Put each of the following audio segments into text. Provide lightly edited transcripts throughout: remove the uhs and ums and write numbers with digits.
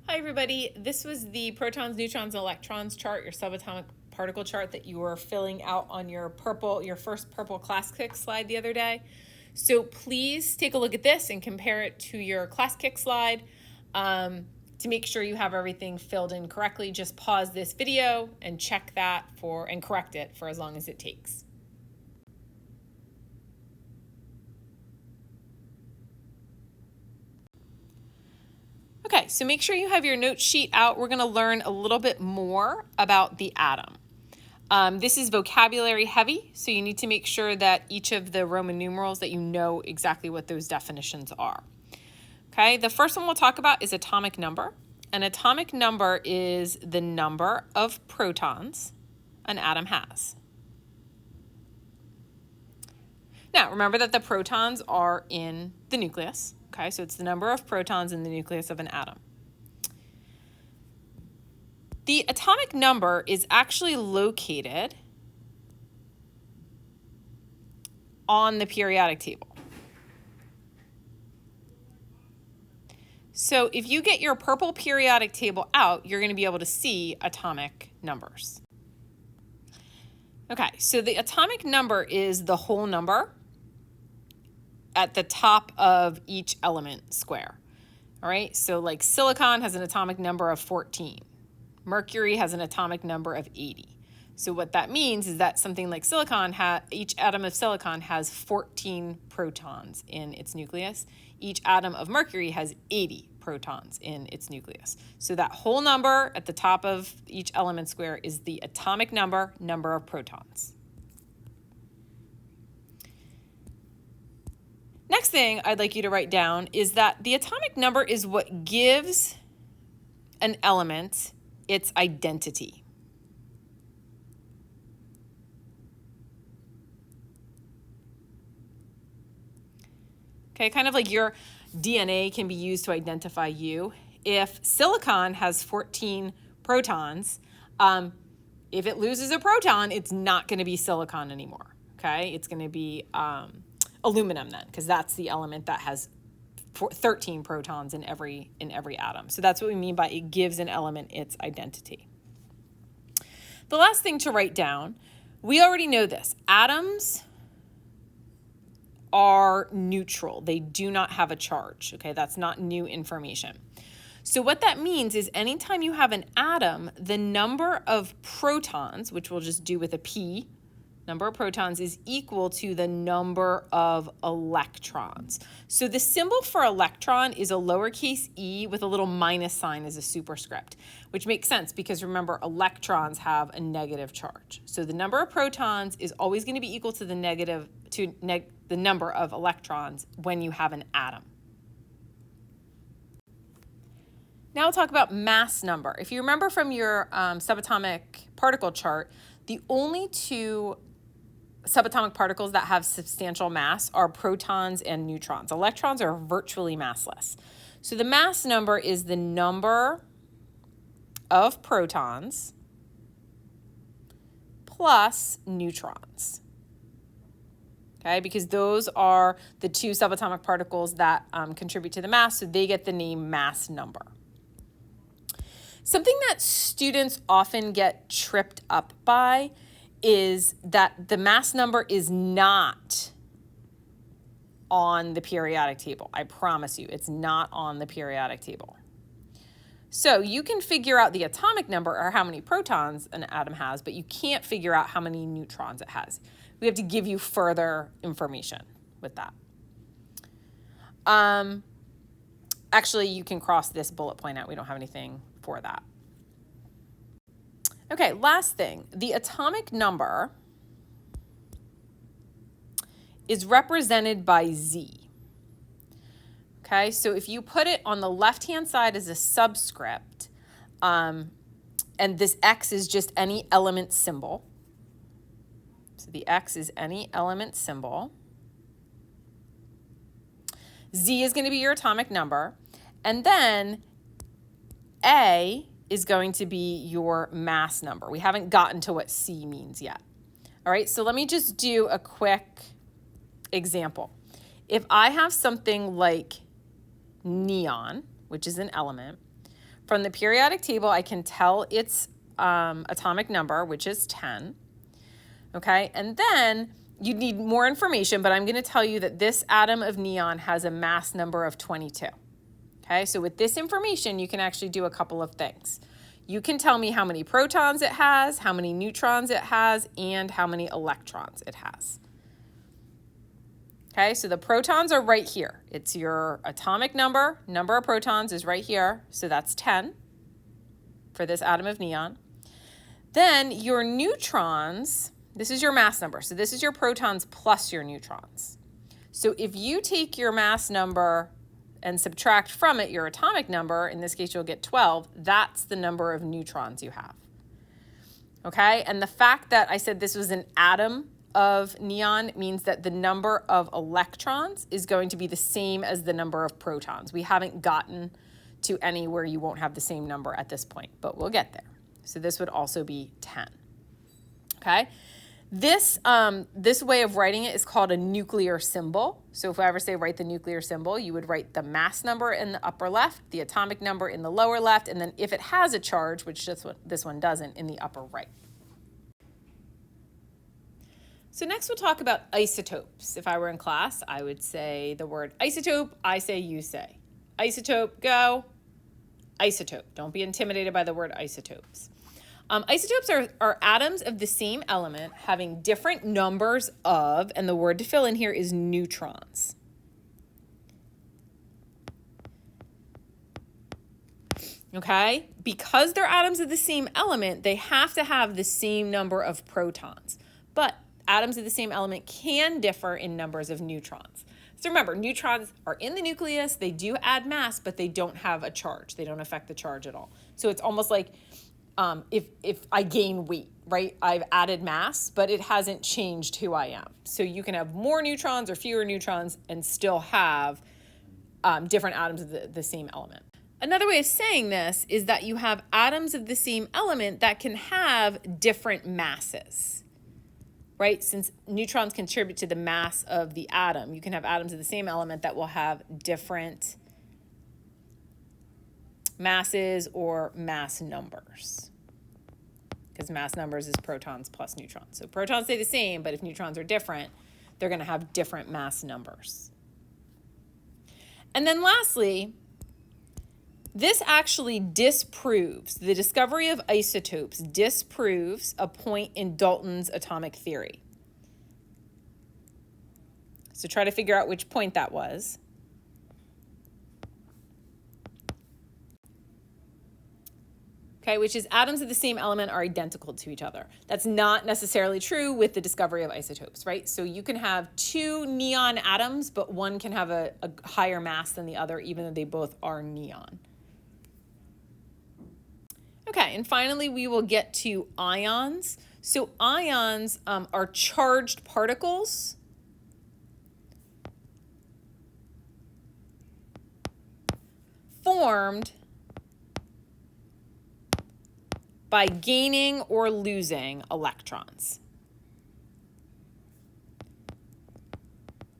Hi everybody, this was the protons, neutrons, and electrons chart, your subatomic particle chart that you were filling out on your first purple class kick slide the other day. So please take a look at this and compare it to your class kick slide. To make sure you have everything filled in correctly, just pause this video and check that and correct it for as long as it takes. Okay, so make sure you have your note sheet out. We're going to learn a little bit more about the atom. This is vocabulary heavy, so you need to make sure that each of the Roman numerals that you know exactly what those definitions are. Okay, the first one we'll talk about is atomic number. An atomic number is the number of protons an atom has. Now, remember that the protons are in the nucleus. Okay, so it's the number of protons in the nucleus of an atom. The atomic number is actually located on the periodic table. So if you get your purple periodic table out, you're going to be able to see atomic numbers. Okay, so the atomic number is the whole number at the top of each element square. All right, so like silicon has an atomic number of 14. Mercury has an atomic number of 80. So what that means is that something like silicon, each atom of silicon has 14 protons in its nucleus. Each atom of mercury has 80 protons in its nucleus. So that whole number at the top of each element square is the atomic number of protons. Next thing I'd like you to write down is that the atomic number is what gives an element its identity. Okay, kind of like your DNA can be used to identify you. If silicon has 14 protons, if it loses a proton, it's not going to be silicon anymore. Okay, it's going to be aluminum then, because that's the element that has 13 protons in every atom. So that's what we mean by it gives an element its identity. The last thing to write down, we already know this. Atoms are neutral. They do not have a charge. Okay, that's not new information. So what that means is anytime you have an atom, the number of protons, which we'll just do with a P, number of protons is equal to the number of electrons. So the symbol for electron is a lowercase e with a little minus sign as a superscript, which makes sense because remember, electrons have a negative charge. So the number of protons is always going to be equal to the the number of electrons when you have an atom. Now we'll talk about mass number. If you remember from your subatomic particle chart, the only two subatomic particles that have substantial mass are protons and neutrons. Electrons are virtually massless. So the mass number is the number of protons plus neutrons. Okay, because those are the two subatomic particles that contribute to the mass, so they get the name mass number. Something that students often get tripped up by is that the mass number is not on the periodic table. I promise you, it's not on the periodic table. So you can figure out the atomic number or how many protons an atom has, but you can't figure out how many neutrons it has. We have to give you further information with that. Actually, you can cross this bullet point out. We don't have anything for that. Okay, last thing. The atomic number is represented by Z. Okay, so if you put it on the left-hand side as a subscript, and this X is just any element symbol. So the X is any element symbol. Z is going to be your atomic number. And then A is going to be your mass number. We haven't gotten to what C means yet. All right, so let me just do a quick example. If I have something like neon, which is an element, From the periodic table, I can tell its atomic number, which is 10. Okay, and then you need more information, but I'm going to tell you that this atom of neon has a mass number of 22. Okay, so with this information, you can actually do a couple of things. You can tell me how many protons it has, how many neutrons it has, and how many electrons it has. Okay, so the protons are right here. It's your atomic number of protons is right here, so that's 10 for this atom of neon. Then your neutrons, this is your mass number, so this is your protons plus your neutrons. So if you take your mass number and subtract from it your atomic number, in this case you'll get 12, that's the number of neutrons you have. Okay, and the fact that I said this was an atom of neon means that the number of electrons is going to be the same as the number of protons. We haven't gotten to any where you won't have the same number at this point, but we'll get there. So this would also be 10. Okay, this way of writing it is called a nuclear symbol. So if I ever say write the nuclear symbol, you would write the mass number in the upper left, the atomic number in the lower left, and then if it has a charge, which this one doesn't, in the upper right. So next we'll talk about isotopes. If I were in class, I would say the word isotope, I say, you say. Isotope, go. Isotope. Don't be intimidated by the word isotopes. Isotopes are atoms of the same element having different numbers of, and the word to fill in here is neutrons. Okay? Because they're atoms of the same element, they have to have the same number of protons. But atoms of the same element can differ in numbers of neutrons. So remember, neutrons are in the nucleus, they do add mass, but they don't have a charge. They don't affect the charge at all. So it's almost like if I gain weight, right? I've added mass, but it hasn't changed who I am. So you can have more neutrons or fewer neutrons and still have different atoms of the same element. Another way of saying this is that you have atoms of the same element that can have different masses. Right? Since neutrons contribute to the mass of the atom, you can have atoms of the same element that will have different masses or mass numbers. Because mass numbers is protons plus neutrons. So protons stay the same, but if neutrons are different, they're going to have different mass numbers. And then lastly, this actually disproves, the discovery of isotopes disproves a point in Dalton's atomic theory. So try to figure out which point that was. Okay, which is atoms of the same element are identical to each other. That's not necessarily true with the discovery of isotopes, right? So you can have two neon atoms, but one can have a higher mass than the other, even though they both are neon. Okay, and finally we will get to ions. So ions are charged particles formed by gaining or losing electrons.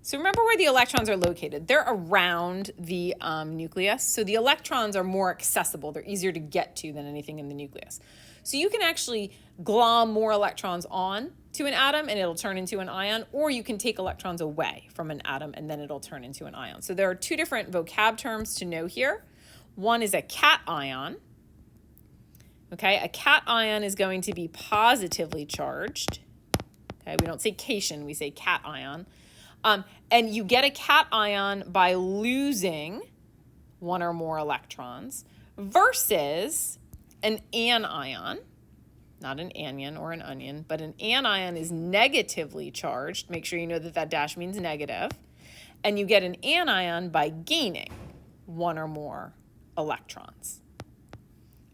So remember where the electrons are located. They're around the nucleus. So the electrons are more accessible. They're easier to get to than anything in the nucleus. So you can actually glom more electrons on to an atom and it'll turn into an ion, or you can take electrons away from an atom and then it'll turn into an ion. So there are two different vocab terms to know here. One is a cation. Okay, a cation is going to be positively charged. Okay, we don't say cation, we say cation. And you get a cation by losing one or more electrons versus an anion, not an anion or an onion, but an anion is negatively charged. Make sure you know that that dash means negative. And you get an anion by gaining one or more electrons.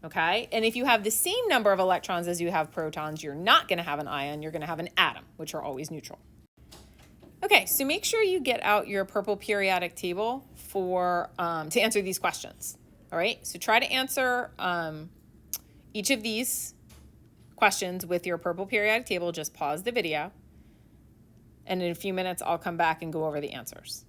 Okay, and if you have the same number of electrons as you have protons, you're not going to have an ion, you're going to have an atom, which are always neutral. Okay, so make sure you get out your purple periodic table for to answer these questions. All right, so try to answer each of these questions with your purple periodic table. Just pause the video, and in a few minutes, I'll come back and go over the answers.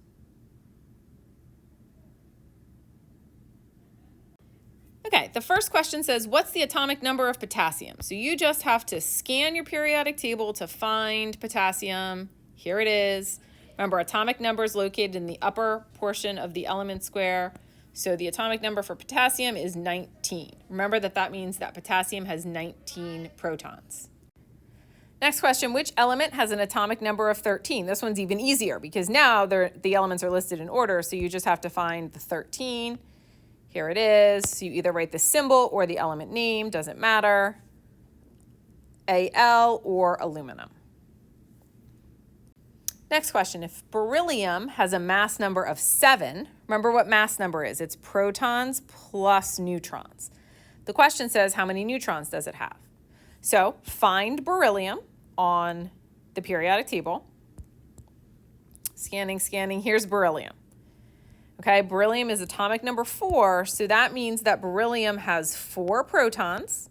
Okay, the first question says, what's the atomic number of potassium? So you just have to scan your periodic table to find potassium. Here it is. Remember, atomic number is located in the upper portion of the element square. So the atomic number for potassium is 19. Remember that means that potassium has 19 protons. Next question, which element has an atomic number of 13? This one's even easier because now the elements are listed in order, so you just have to find the 13. Here it is. So you either write the symbol or the element name, doesn't matter. Al or aluminum. Next question, if beryllium has a mass number of 7, remember what mass number is. It's protons plus neutrons. The question says, how many neutrons does it have? So find beryllium on the periodic table. Scanning, here's beryllium. Okay, beryllium is atomic number 4, so that means that beryllium has 4 protons.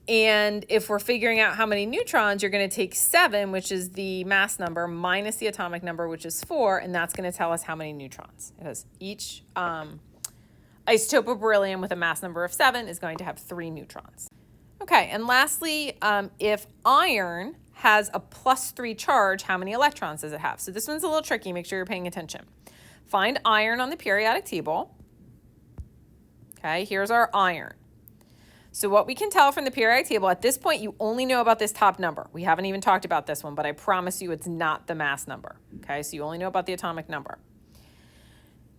And if we're figuring out how many neutrons, you're going to take 7, which is the mass number, minus the atomic number, which is 4, and that's going to tell us how many neutrons. Because each isotope of beryllium with a mass number of 7 is going to have 3 neutrons. Okay, and lastly, if iron has a +3 charge, how many electrons does it have? So this one's a little tricky. Make sure you're paying attention. Find iron on the periodic table. Okay, here's our iron. So what we can tell from the periodic table, at this point, you only know about this top number. We haven't even talked about this one, but I promise you it's not the mass number. Okay, so you only know about the atomic number.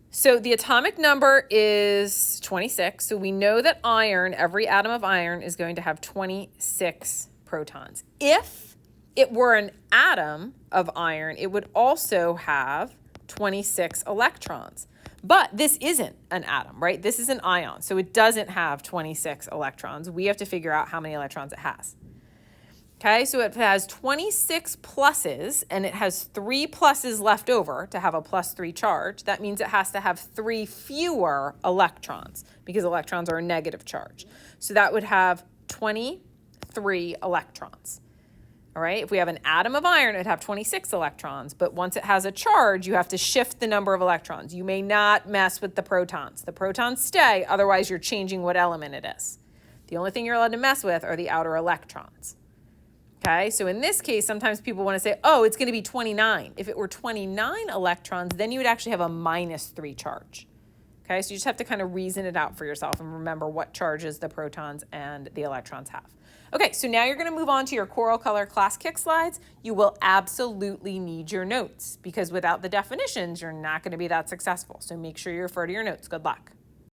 So the atomic number is 26. So we know that iron, every atom of iron is going to have 26 protons. If it were an atom of iron, it would also have 26 electrons. But this isn't an atom, right? This is an ion, so it doesn't have 26 electrons. We have to figure out how many electrons it has. Okay, so it has 26 pluses, and it has 3 pluses left over to have a +3 charge. That means it has to have 3 fewer electrons, because electrons are a negative charge. So that would have 23 electrons. All right, if we have an atom of iron, it'd have 26 electrons, but once it has a charge, you have to shift the number of electrons. You may not mess with the protons. The protons stay, otherwise you're changing what element it is. The only thing you're allowed to mess with are the outer electrons. Okay, so in this case, sometimes people want to say, oh, it's going to be 29. If it were 29 electrons, then you would actually have a -3 charge. Okay, so you just have to kind of reason it out for yourself and remember what charges the protons and the electrons have. Okay, so now you're going to move on to your Coral Color Class Kick slides. You will absolutely need your notes because without the definitions, you're not going to be that successful. So make sure you refer to your notes. Good luck.